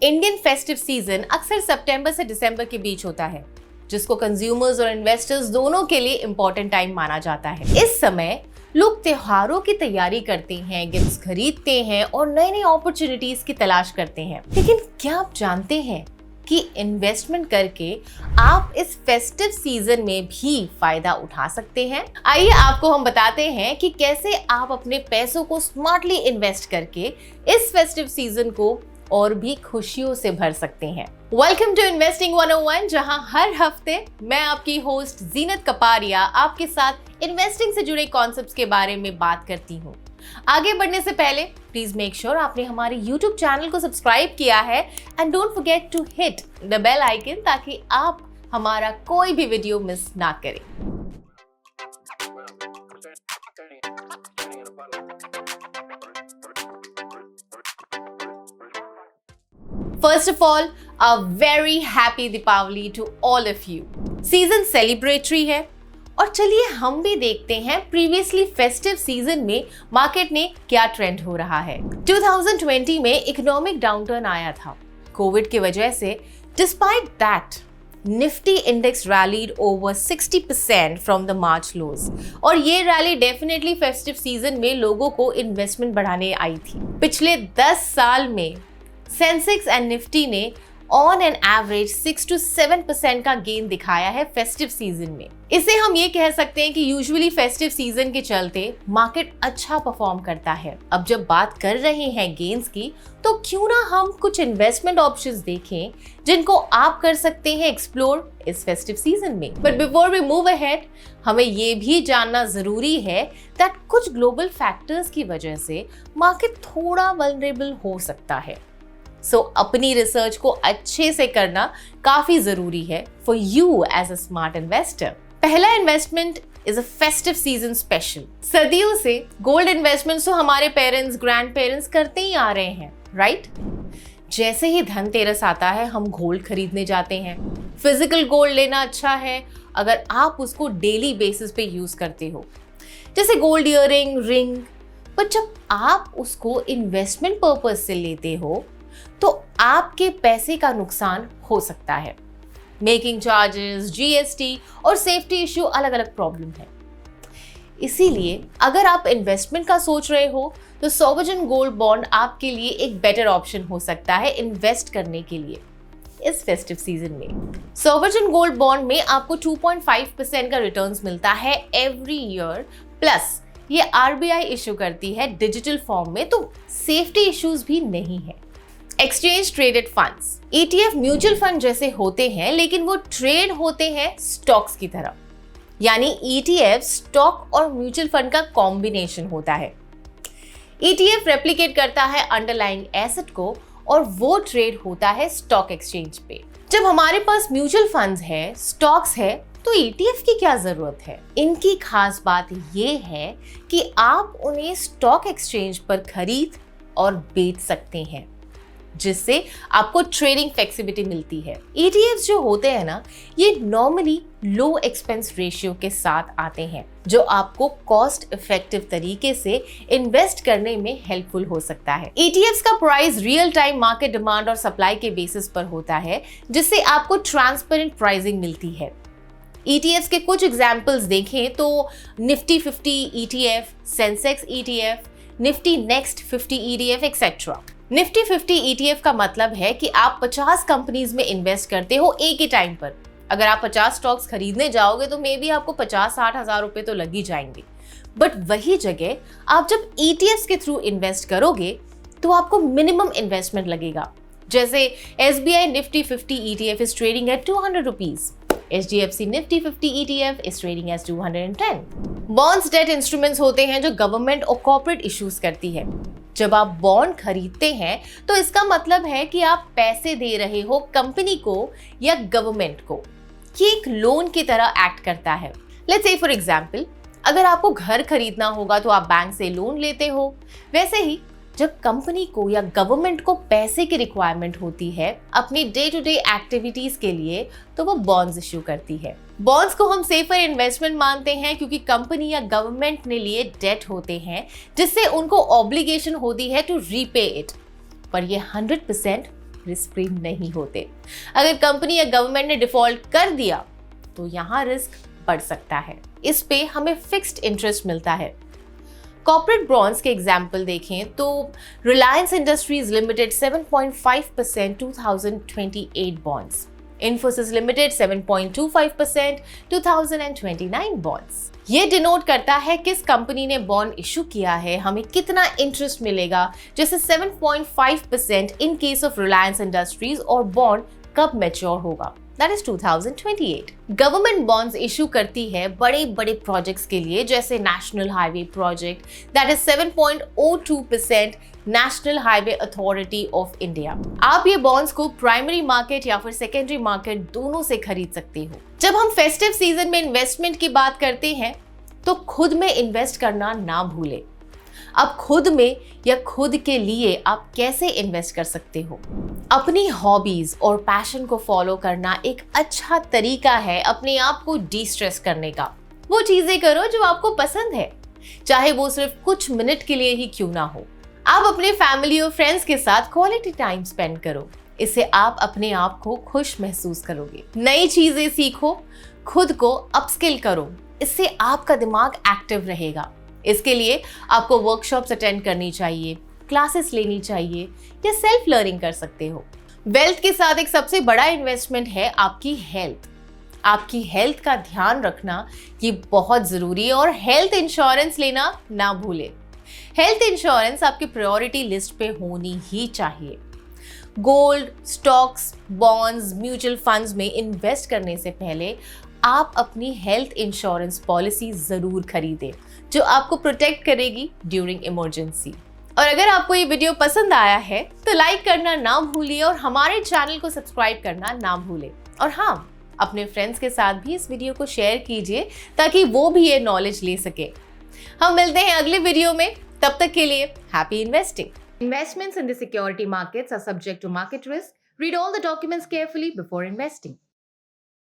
Indian festive season अक्सर सितंबर से दिसंबर के बीच होता है, जिसको कंज्यूमर्स और इन्वेस्टर्स दोनों के लिए इंपॉर्टेंट टाइम माना जाता है। इस समय लोग त्योहारों की तैयारी करते हैं, गिफ्ट्स खरीदते हैं और नई नई अपॉर्चुनिटीज की तलाश करते हैं। लेकिन क्या आप जानते हैं कि इन्वेस्टमेंट करके आप इस फेस्टिव सीजन में भी फायदा उठा सकते हैं? आइए आपको हम बताते हैं कि कैसे आप अपने पैसों को स्मार्टली इन्वेस्ट करके इस फेस्टिव सीजन को और भी खुशियों से भर सकते हैं। वेलकम टू इन्वेस्टिंग 101, जहां हर हफ्ते मैं आपकी होस्ट जीनत कपारिया आपके साथ इन्वेस्टिंग से जुड़े कॉन्सेप्ट्स के बारे में बात करती हूं। आगे बढ़ने से पहले प्लीज मेक श्योर आपने हमारे YouTube चैनल को सब्सक्राइब किया है and don't forget to hit the bell icon ताकि आप हमारा कोई भी वीडियो मिस ना करें। First of all, a very happy Deepavali to all of you. Season celebratory है और चलिए हम भी देखते हैं प्रीवियसली फेस्टिव सीजन में मार्केट में क्या ट्रेंड हो रहा है। 2020 में इकोनॉमिक डाउनटर्न आया था कोविड की वजह से। Despite that Nifty index rallied over 60% from the March lows और ये रैली डेफिनेटली फेस्टिव सीजन में लोगों को इन्वेस्टमेंट बढ़ाने आई थी। पिछले 10 साल में सेंसेक्स एंड निफ्टी ने ऑन एन एवरेज 6 to 7% का गेन दिखाया है फेस्टिव सीजन में। इसे हम ये कह सकते हैं कि यूजुअली फेस्टिव सीजन के चलते मार्केट अच्छा परफॉर्म करता है। अब जब बात कर रहे हैं गेन्स की, तो क्यों ना हम कुछ इन्वेस्टमेंट ऑप्शंस देखें जिनको आप कर सकते हैं एक्सप्लोर इस फेस्टिव सीजन में। But before we move ahead, हमें ये भी जानना जरूरी है दैट कुछ ग्लोबल फैक्टर्स की वजह से मार्केट थोड़ा वल्नरेबल हो सकता है। सो अपनी रिसर्च को अच्छे से करना काफी जरूरी है for you as a smart investor. पहला investment is a festive season special. सदियों से गोल्ड इन्वेस्टमेंट्स तो हमारे पेरेंट्स, ग्रैंड पेरेंट्स करते ही आ रहे हैं, राइट? जैसे ही धनतेरस आता है हम गोल्ड खरीदने जाते हैं। फिजिकल गोल्ड लेना अच्छा है अगर आप उसको डेली बेसिस पे यूज करते हो, जैसे गोल्ड इयररिंग, रिंग। पर जब आप उसको इन्वेस्टमेंट पर्पज से लेते हो तो आपके पैसे का नुकसान हो सकता है। मेकिंग चार्जेस, जीएसटी और सेफ्टी इश्यू अलग अलग प्रॉब्लम है। इसीलिए अगर आप इन्वेस्टमेंट का सोच रहे हो तो सोवरेन गोल्ड बॉन्ड आपके लिए एक बेटर ऑप्शन हो सकता है इन्वेस्ट करने के लिए इस फेस्टिव सीजन में। सोवरेन गोल्ड बॉन्ड में आपको 2.5% का रिटर्न्स मिलता है एवरी ईयर, प्लस ये आरबीआई इश्यू करती है डिजिटल फॉर्म में, तो सेफ्टी इश्यूज भी नहीं है। Exchange traded funds ETF mutual fund जैसे होते हैं, लेकिन वो ट्रेड होते हैं स्टॉक्स की तरह। यानी ETF स्टॉक और म्यूचुअल फंड का कॉम्बिनेशन होता है। ETF रेप्लिकेट करता है अंडरलाइंग एसेट को और वो ट्रेड होता है स्टॉक एक्सचेंज पे। जब हमारे पास म्यूचुअल फंड्स है, स्टॉक्स है, तो ETF की क्या जरूरत है? इनकी खास बात ये है कि आप उन्हें स्टॉक एक्सचेंज पर खरीद और बेच सकते हैं, जिससे आपको ट्रेडिंग फ्लेक्सिबिलिटी मिलती है। ETFs जो होते हैं ना, ये नॉर्मली लो एक्सपेंस रेशियो के साथ आते हैं, जो आपको कॉस्ट इफेक्टिव तरीके से इन्वेस्ट करने में हेल्पफुल हो सकता है। ETFs का price real time market demand और सप्लाई के बेसिस पर होता है, जिससे आपको ट्रांसपेरेंट प्राइसिंग मिलती है। ETFs के कुछ एग्जाम्पल्स देखें तो Nifty 50 ETF, Sensex ETF, Nifty next 50 ETF etcetera. Nifty 50 ETF का मतलब है कि आप 50 कंपनीज में इन्वेस्ट करते हो एक ही टाइम पर। अगर आप 50 स्टॉक्स खरीदने जाओगे तो मे बी आपको 50-60 हजार रुपए तो लग ही जाएंगे। बट वही जगह आप जब ETFs के थ्रू इन्वेस्ट करोगे तो आपको मिनिमम इन्वेस्टमेंट लगेगा। जैसे SBI Nifty 50 ETF is trading at 200 rupees, HDFC Nifty 50 ETF is trading at 210। Bonds debt instruments होते हैं जो गवर्नमेंट और कॉर्पोरेट इश्यूज करती है। जब आप बॉन्ड खरीदते हैं तो इसका मतलब है कि आप पैसे दे रहे हो कंपनी को या गवर्नमेंट को। ये एक लोन की तरह एक्ट करता है। लेट्स से फॉर एग्जांपल, अगर आपको घर खरीदना होगा तो आप बैंक से लोन लेते हो। वैसे ही जब कंपनी को या गवर्नमेंट को पैसे की रिक्वायरमेंट होती है अपनी डे टू डे एक्टिविटीज के लिए, तो वो बॉन्ड्स इश्यू करती है। बॉन्ड्स को हम सेफर इन्वेस्टमेंट मानते हैं क्योंकि कंपनी या गवर्नमेंट ने लिए डेट होते हैं जिससे उनको ऑब्लिगेशन होती है टू रीपे इट, पर ये 100% रिस्क फ्री नहीं होते। अगर कंपनी या गवर्नमेंट ने डिफॉल्ट कर दिया तो यहाँ रिस्क बढ़ सकता है। इस पे हमें फिक्स्ड इंटरेस्ट मिलता है। कॉर्पोरेट बॉन्ड्स के एग्जाम्पल देखें तो Reliance industries limited 7.5% 2028 bonds, Infosys limited 7.25% 2029 bonds. ये डिनोट करता है किस कंपनी ने बॉन्ड इशू किया है, हमें कितना इंटरेस्ट मिलेगा, जैसे 7.5% in case of Reliance industries, और बॉन्ड कब मैच्योर होगा, that is 2028। Government bonds issue करती है बड़े बड़े प्रोजेक्ट्स के लिए, जैसे national highway project, that is 7.02% national highway authority of India. आप ये बॉन्ड्स को प्राइमरी मार्केट या फिर सेकेंडरी मार्केट दोनों से खरीद सकते हो। जब हम फेस्टिव सीजन में इन्वेस्टमेंट की बात करते हैं तो खुद में इन्वेस्ट करना ना भूलें। अब खुद में या खुद के लिए आप कैसे इन्वेस्ट कर सकते हो? अपनी हॉबीज और पैशन को फॉलो करना एक अच्छा तरीका है अपने आप को डिस्ट्रेस करने का। वो चीजें करो जो आपको पसंद है, चाहे वो सिर्फ कुछ मिनट के लिए ही क्यों ना हो। आप अपने फैमिली और फ्रेंड्स के साथ क्वालिटी टाइम स्पेंड करो, इससे आप अपने आप को खुश महसूस करोगे। नई चीजें सीखो, खुद को अपस्किल करो, इससे आपका दिमाग एक्टिव रहेगा। इसके लिए आपको वर्कशॉप्स अटेंड करनी चाहिए, क्लासेस लेनी चाहिए या सेल्फ लर्निंग कर सकते हो। वेल्थ के साथ एक सबसे बड़ा इन्वेस्टमेंट है आपकी हेल्थ। आपकी हेल्थ का ध्यान रखना ये बहुत जरूरी है और हेल्थ इंश्योरेंस लेना ना भूलें। हेल्थ इंश्योरेंस आपकी प्रायोरिटी लिस्ट पे होनी ही चाहिए। Gold, stocks, bonds, mutual funds में इन्वेस्ट करने से पहले आप अपनी हेल्थ इंश्योरेंस पॉलिसी जरूर खरीदें, जो आपको प्रोटेक्ट करेगी ड्यूरिंग इमरजेंसी। और अगर आपको ये वीडियो पसंद आया है तो लाइक करना ना भूलिए और हमारे चैनल को सब्सक्राइब करना ना भूलें। और हाँ, अपने फ्रेंड्स के साथ भी इस वीडियो को शेयर कीजिए ताकि वो भी ये नॉलेज ले सके। हम मिलते हैं अगले वीडियो में, तब तक के लिए happy investing. Investments in the security markets are subject to market risk. Read all the documents carefully before investing.